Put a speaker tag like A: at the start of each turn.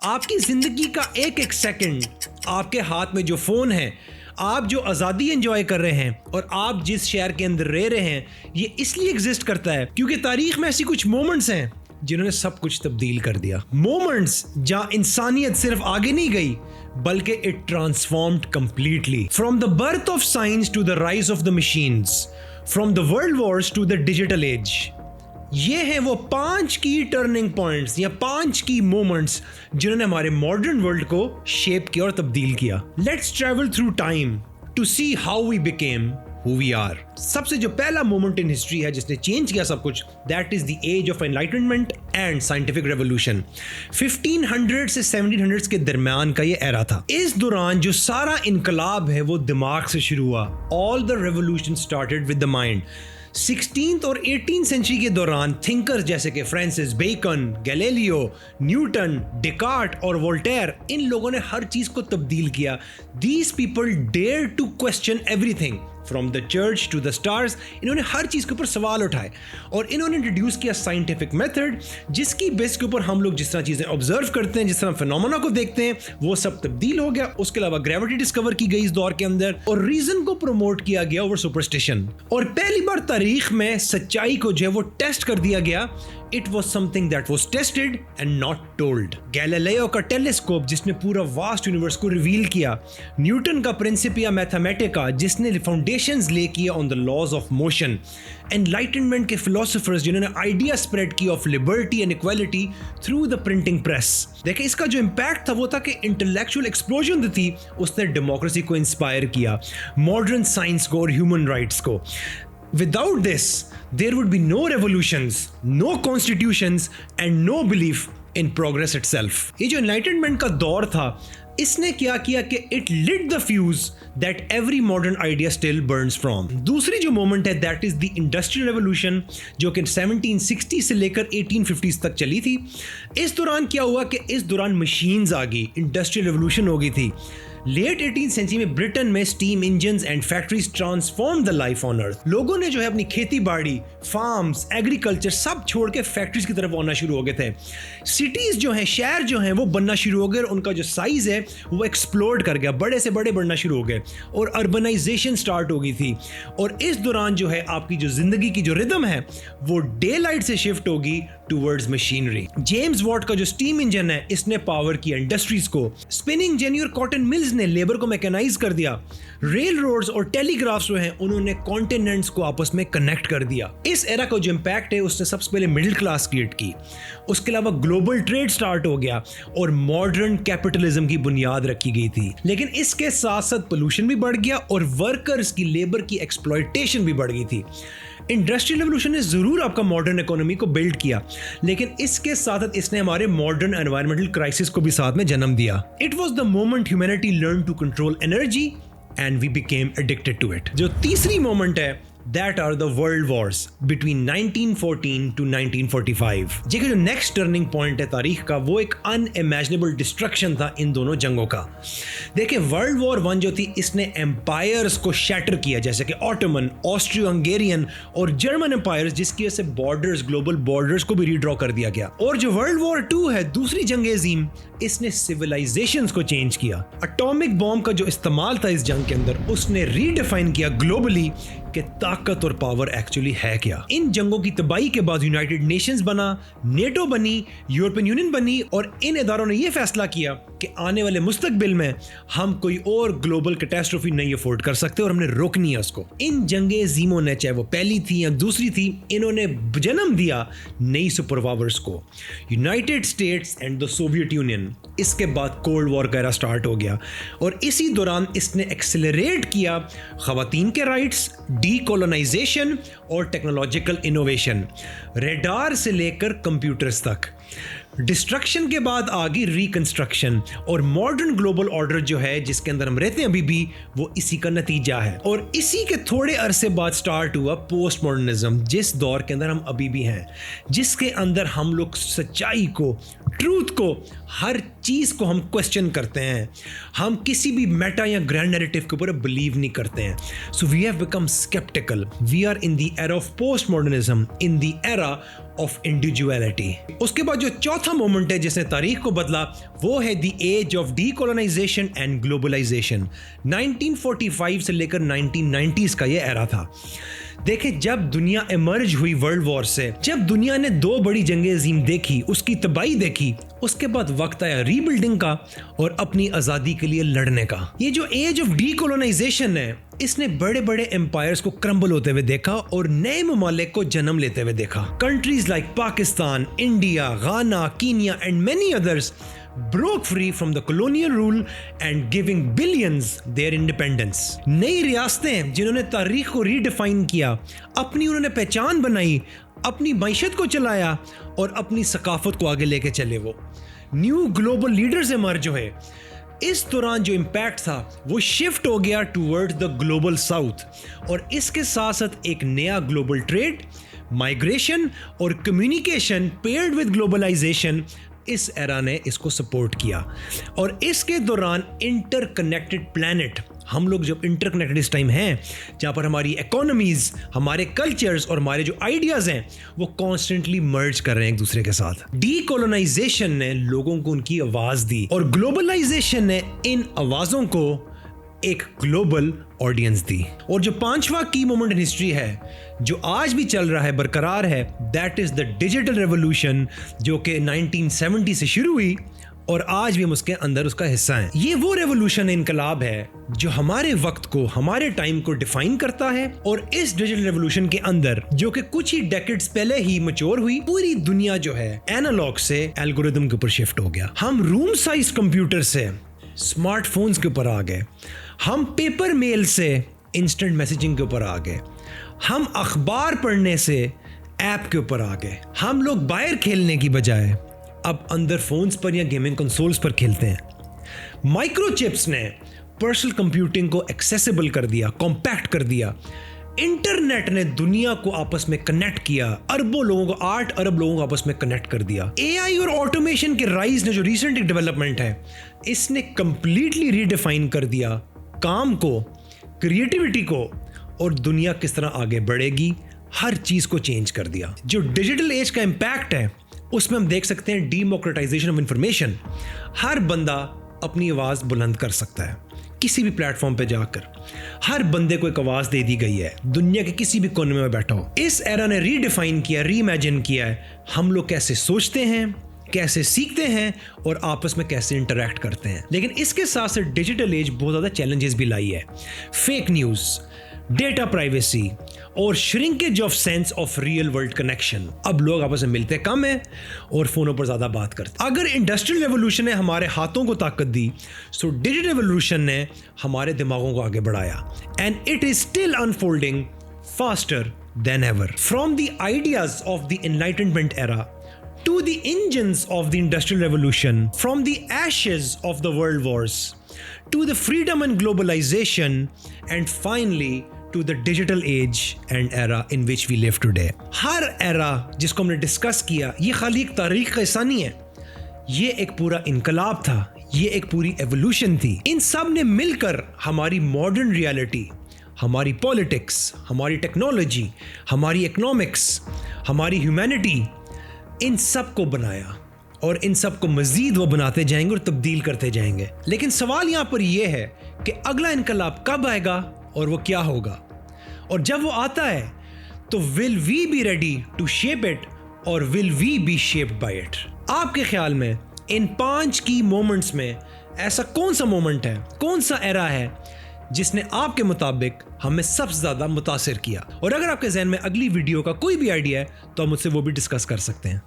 A: आपकी जिंदगी का एक एक सेकंड, आपके हाथ में जो फोन है, आप जो आज़ादी एंजॉय कर रहे हैं और आप जिस शहर के अंदर रह रहे हैं, ये इसलिए एग्जिस्ट करता है क्योंकि तारीख में ऐसी कुछ मोमेंट्स हैं जिन्होंने सब कुछ तब्दील कर दिया। मोमेंट्स जहां इंसानियत सिर्फ आगे नहीं गई बल्कि it transformed completely. From the birth of science to the rise of the machines, from the world wars to the digital age. ये हैं वो 5 की टर्निंग पॉइंट्स या 5 की मोमेंट्स जिन्होंने हमारे मॉडर्न वर्ल्ड को शेप किया और तब्दील किया। Let's travel through time to see how we became who we are। सबसे जो पहला मोमेंट इन हिस्ट्री है जिसने चेंज किया सब कुछ, that is the age of enlightenment and scientific revolution. 1500 से 1700 के दरमियान का ये एरा था। इस दौरान जो सारा इनकलाब है वो दिमाग से शुरू हुआ। All the revolution started with the mind. 16th और 18th सेंचुरी के दौरान थिंकर्स जैसे कि Francis Bacon, Galileo, Newton, Descartes और वोल्टेयर, इन लोगों ने हर चीज को तब्दील किया। These people dare to question everything from the church to the stars. इन्होंने हर चीज के ऊपर सवाल उठाए और इन्होंने इंट्रोड्यूस किया साइंटिफिक मेथड, जिसकी बेस के ऊपर हम लोग जिस तरह चीजें ऑब्जर्व करते हैं, जिस तरह फिनोमेना को देखते हैं, वो सब तब्दील हो गया। उसके अलावा ग्रेविटी डिस्कवर की गई इस दौर के अंदर और रीजन को प्रमोट किया गया ओवर सुपरस्टिशन। और पहली बार तारीख में सच्चाई को जो है वो टेस्ट कर दिया गया। It was something that was tested and not told। Galileo का टेलीस्कोप जिसने पूरा वास्ट यूनिवर्स को रिवील किया, न्यूटन का प्रिंसिपिया मैथमेटिका जिसने फाउंडेशंस ले किया on the laws of motion, enlightenment के फिलोसोफर्स जिन्होंने आइडिया स्प्रेड की of liberty and equality through the printing press. देखिए इसका जो इम्पैक्ट था वो था कि इंटेलेक्चुअल एक्सप्लोजन थी, उसने डेमोक्रेसी को इंस्पायर किया, मॉडर्न साइंस को और ह्यूमन राइट्स को। Without this, there would be no revolutions, no constitutions, and no belief in progress itself। ये जो enlightenment का दौर था, इसने क्या किया कि it lit the fuse that every modern idea still burns from। दूसरी जो मोमेंट है that is the industrial revolution, जो कि 1760 से लेकर 1850s तक चली थी। इस दौरान क्या हुआ कि इस दौरान मशीन्स आ गई, इंडस्ट्रियल रेवोल्यूशन हो गई थी। लेट 18th सेंचुरी में ब्रिटेन में steam engines and factories transform the life on earth. लोगों ने जो है अपनी खेती बाड़ी, फार्म्स, एग्रीकल्चर सब छोड़ के फैक्ट्रीज की तरफ आना शुरू हो गए थे। सिटीज जो हैं, शहर जो हैं वो बनना शुरू हो गए और उनका जो साइज है वो एक्सप्लोड कर गया, बड़े से बड़े बनना शुरू हो गए और अर्बनाइजेशन स्टार्ट हो गई थी। और इस दौरान जो है आपकी जो जिंदगी की जो रिदम है वो डे लाइट से शिफ्ट होगी टूवर्ड्स मशीनरी। जेम्स वॉट का जो स्टीम इंजन है इसने पावर किया इंडस्ट्रीज को। स्पिनिंग जेनी और कॉटन मिल्स ने लेबर को मैकेनाइज कर दिया। रेल रोड्स और टेलीग्राफ्स जो हैं उन्होंने कॉन्टिनेंट्स को आपस में कनेक्ट कर दिया। इस एरा का जो इम्पैक्ट है उसने सबसे पहले मिडिल क्लास क्रिएट की। उसके अलावा ग्लोबल ट्रेड स्टार्ट हो गया और मॉडर्न कैपिटलिज्म की बुनियाद रखी गई थी। लेकिन इसके साथ साथ पोल्यूशन भी बढ़ गया और वर्कर्स की लेबर की एक्सप्लॉयटेशन भी बढ़ गई थी। इंडस्ट्रियल रेवोल्यूशन ने जरूर आपका मॉडर्न इकोनॉमी को बिल्ड किया, लेकिन इसके साथ इसने हमारे मॉडर्न एनवायरमेंटल क्राइसिस को भी साथ में जन्म दिया। It was the moment humanity learn to control energy and we became addicted to it. जो तीसरी मोमेंट है that are the world wars between 1914 to 1945। देखिए जो नेक्स्ट टर्निंग पॉइंट है तारीख का वो एक अनइमेजिनेबल डिस्ट्रक्शन था इन दोनों जंगों का। देखिए वर्ल्ड वॉर 1 जो थी इसने एम्पायर्स को शैटर किया, जैसे कि ऑटोमन, ऑस्ट्रियो हंगेरियन और जर्मन एम्पायर्स, जिसकी वजह से बॉर्डर्स, ग्लोबल बॉर्डर्स को भी रीड्रॉ कर दिया गया। और जो वर्ल्ड वॉर 2 है, दूसरी जंग अजीम, इसने सिविलाइजेशंस को चेंज किया। एटॉमिक बॉम्ब का जो इस्तेमाल था इस जंग के अंदर उसने रीडिफाइन किया ग्लोबली कि ताकत और पावर एक्चुअली है क्या। इन जंगों की तबाही के बाद यूनाइटेड नेशंस बना, नेटो बनी, यूरोपियन यूनियन बनी और इन इदारों ने यह फैसला किया कि आने वाले मुस्तकबिल में हम कोई और ग्लोबल कैटास्ट्रोफी नहीं अफोर्ड कर सकते और हमने रोकनी है उसको। इन जंगे अजीमों ने, चाहे वो पहली थी या दूसरी थी, इन्होंने जन्म दिया नई सुपर पावर्स को, United states and the Soviet union. इसके बाद कोल्ड वॉर का एरा स्टार्ट हो गया और इसी दौरान इसने एक्सेलरेट किया खवातीन के राइट्स, डीकोलोनाइजेशन और टेक्नोलॉजिकल इनोवेशन, रेडार से लेकर कंप्यूटर्स तक। डिस्ट्रक्शन के बाद आ गई रिकंस्ट्रक्शन और मॉडर्न ग्लोबल ऑर्डर जो है जिसके अंदर हम रहते हैं अभी भी, वो इसी का नतीजा है। और इसी के थोड़े अरसे बाद स्टार्ट हुआ पोस्ट मॉडर्निज्म, जिस दौर के अंदर हम अभी भी हैं, जिसके अंदर हम लोग सच्चाई को, ट्रूथ को, हर चीज को हम क्वेश्चन करते हैं। हम किसी भी मेटा या ग्रैंड नैरेटिव के ऊपर बिलीव नहीं करते हैं। So we have become skeptical. We are in the era of post modernism, in the era of individuality. उसके बाद जो चौथा मोमेंट है जिसने तारीख को बदला, वो है the age of decolonization and globalization. 1945 से लेकर 1990s का ये एरा था। देखें, जब दुनिया इमर्ज हुई वर्ल्ड वॉर से, जब दुनिया ने 2 बड़ी जंगें अजीम देखी, उसकी तबाही देखी, उसके बाद वक्त आया रीबिल्डिंग का और अपनी आज़ादी के लिए लड़ने का। ये जो एज ऑफ डीकोलोनाइजेशन है, इसने बड़े बड़े एम्पायर्स को क्रम्बल होते हुए देखा और नए ममालिक को जन्म लेते हुए देखा। कंट्रीज लाइक पाकिस्तान, इंडिया, गाना, Kenya and many others broke free from the colonial rule and giving billions their independence। नई रियासतें जिन्होंने तारीख को रीडिफाइन किया, अपनी उन्होंने पहचान बनाई, अपनी मईशत को चलाया और अपनी सकाफत को आगे लेके चले। वो न्यू ग्लोबल लीडर्स इमर्ज हुए। इस दौरान जो इम्पैक्ट था वो शिफ्ट हो गया टूवर्ड्स द ग्लोबल साउथ, और इसके साथ साथ एक नया ग्लोबल ट्रेड, माइग्रेशन और कम्युनिकेशन पेयर्ड विद ग्लोबलाइजेशन, इस एरा ने इसको सपोर्ट किया। और इसके दौरान इंटरकनेक्टेड प्लैनेट, हम लोग जब इंटरकनेक्टेड इस टाइम हैं जहाँ पर हमारी इकोनॉमीज, हमारे कल्चर्स और हमारे जो आइडियाज हैं वो कॉन्स्टेंटली मर्ज कर रहे हैं एक दूसरे के साथ। डीकोलोनाइजेशन ने लोगों को उनकी आवाज दी और ग्लोबलाइजेशन ने इन आवाजों को एक ग्लोबल ऑडियंस दी। और जो 5वां की मोमेंट इन हिस्ट्री है जो आज भी चल रहा है, बरकरार है, that is the digital revolution, जो कि 1970 से शुरू हुई और आज भी हम उसके अंदर उसका हिस्सा हैं। ये वो रेवोल्यूशन इनकलाब है जो हमारे वक्त को, हमारे टाइम को डिफाइन करता है। और इस डिजिटल रेवोल्यूशन के अंदर, जो कि कुछ ही डेकेड्स पहले ही मैच्योर हुई, पूरी दुनिया जो है एनालॉग से एल्गोरिथम के ऊपर शिफ्ट हो गया। हम रूम साइज कंप्यूटर से स्मार्टफोन्स के ऊपर आ गए, हम पेपर मेल से इंस्टेंट मैसेजिंग के ऊपर आ गए, हम अखबार पढ़ने से ऐप के ऊपर आ गए। हम लोग बाहर खेलने की बजाय अब अंदर फोन्स पर या गेमिंग कंसोल्स पर खेलते हैं। माइक्रोचिप्स ने पर्सनल कंप्यूटिंग को एक्सेसिबल कर दिया, कॉम्पैक्ट कर दिया। इंटरनेट ने दुनिया को आपस में कनेक्ट किया, अरबों लोगों को, 8 अरब लोगों को आपस में कनेक्ट कर दिया। एआई और ऑटोमेशन के राइज ने, जो रिसेंट डेवलपमेंट है, इसने कंप्लीटली रीडिफाइन कर दिया काम को, क्रिएटिविटी को, और दुनिया किस तरह आगे बढ़ेगी, हर चीज को चेंज कर दिया। जो डिजिटल एज का इंपैक्ट है उसमें हम देख सकते हैं डीमोक्रेटाइजेशन ऑफ इंफॉर्मेशन। हर बंदा अपनी आवाज बुलंद कर सकता है किसी भी प्लेटफॉर्म पे जाकर। हर बंदे को एक आवाज दे दी गई है, दुनिया के किसी भी कोने में बैठा हो। इस एरा ने रीडिफाइन किया, रीइमेजिन किया है हम लोग कैसे सोचते हैं, कैसे सीखते हैं और आपस में कैसे इंटरैक्ट करते हैं। लेकिन इसके साथ साथ डिजिटल एज बहुत ज्यादा चैलेंजेस भी लाई है। फेक न्यूज, डेटा प्राइवेसी और shrinkage of sense of real world connection. अब लोग आपस में मिलते कम है और फोनों पर ज्यादा बात करते। अगर इंडस्ट्रियल रेवोल्यूशन ने हमारे हाथों को ताकत दी, सो डिजिटल रेवोल्यूशन ने हमारे दिमागों को आगे बढ़ाया। And it is still unfolding faster than ever. From the ideas of the enlightenment era to the engines of the industrial revolution, from the ashes of the world wars to the freedom and globalization, and finally to the digital age and era in which we live today। Her era जिसको हमने discuss किया, ये खाली एक तारीख का हिस्सा नहीं है, ये एक पूरा इनकलाब था, ये एक पूरी एवोल्यूशन थी। इन सब ने मिलकर हमारी मॉडर्न रियलिटी, हमारी पॉलिटिक्स, हमारी टेक्नोलॉजी, हमारी इकोनॉमिक्स, हमारी ह्यूमैनिटी, इन सब को बनाया और इन सब को मजीद वो बनाते जाएंगे और तब्दील करते जाएंगे। लेकिन सवाल यहां पर यह है कि अगला इनकलाब कब आएगा और वो क्या होगा, और जब वो आता है तो will we be ready to shape it और will we be shaped by it. आपके ख्याल में इन 5 की मोमेंट्स में ऐसा कौन सा मोमेंट है, कौन सा एरा है जिसने आपके मुताबिक हमें सबसे ज्यादा मुतासिर किया? और अगर आपके ज़हन में अगली वीडियो का कोई भी आइडिया है तो हम मुझसे वो भी डिस्कस कर सकते हैं।